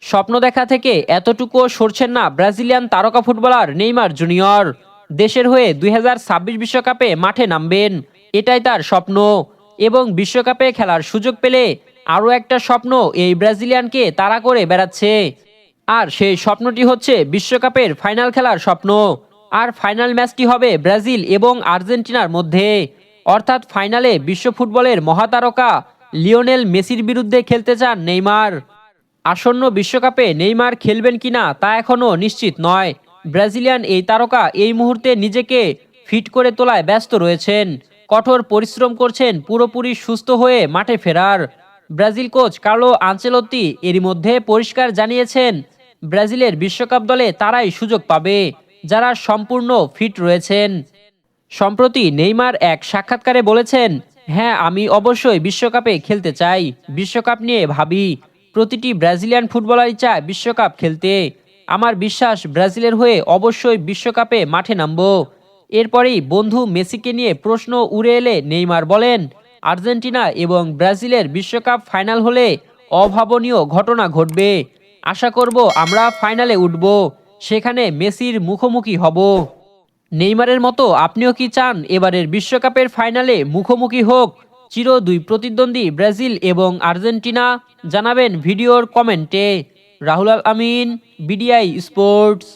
স্বপ্ন দেখা থেকে এতটুকুও সরছেন না ব্রাজিলিয়ান তারকা ফুটবলার নেইমার জুনিয়র। দেশের হয়ে 2026 বিশ্বকাপে মাঠে নামবেন, এটাই তার স্বপ্ন। এবং বিশ্বকাপে খেলার সুযোগ পেলে আরও একটা স্বপ্ন এই ব্রাজিলিয়ানকে তাড়া করে বেড়াচ্ছে। আর সেই স্বপ্নটি হচ্ছে বিশ্বকাপের ফাইনাল খেলার স্বপ্ন। আর ফাইনাল ম্যাচটি হবে ব্রাজিল এবং আর্জেন্টিনার মধ্যে। অর্থাৎ ফাইনালে বিশ্ব ফুটবলের মহাতারকা লিওনেল মেসির বিরুদ্ধে খেলতে চান নেইমার। আসন্ন বিশ্বকাপে নেইমার খেলবেন কিনা তা এখনও নিশ্চিত নয়। ব্রাজিলিয়ান এই তারকা এই মুহূর্তে নিজেকে ফিট করে তোলায় ব্যস্ত রয়েছেন, কঠোর পরিশ্রম করছেন পুরোপুরি সুস্থ হয়ে মাঠে ফেরার। ব্রাজিল কোচ কার্লো আনচেলত্তি এরই মধ্যে পরিষ্কার জানিয়েছেন, ব্রাজিলের বিশ্বকাপ দলে তারাই সুযোগ পাবে যারা সম্পূর্ণ ফিট রয়েছেন। সম্প্রতি নেইমার এক সাক্ষাৎকারে বলেছেন, হ্যাঁ, আমি অবশ্যই বিশ্বকাপে খেলতে চাই, বিশ্বকাপ নিয়ে ভাবি। প্রতিটি ব্রাজিলিয়ান ফুটবলারই চায় বিশ্বকাপ খেলতে। আমার বিশ্বাস ব্রাজিলের হয়ে অবশ্যই বিশ্বকাপে মাঠে নামব। এরপরেই বন্ধু মেসিকে নিয়ে প্রশ্ন উড়ে এলে নেইমার বলেন, আর্জেন্টিনা এবং ব্রাজিলের বিশ্বকাপ ফাইনাল হলে অভাবনীয় ঘটনা ঘটবে। আশা করব আমরা ফাইনালে উঠব, সেখানে মেসির মুখোমুখি হব। নেইমারের মতো আপনিও কি চান এবারের বিশ্বকাপের ফাইনালে মুখোমুখি হোক চির দুই প্রতিদ্বন্দ্বী ব্রাজিল এবং আর্জেন্টিনা? জানাবেন ভিডিওর কমেন্টে। রাহুল আল আমিন, বিডিআই স্পোর্টস।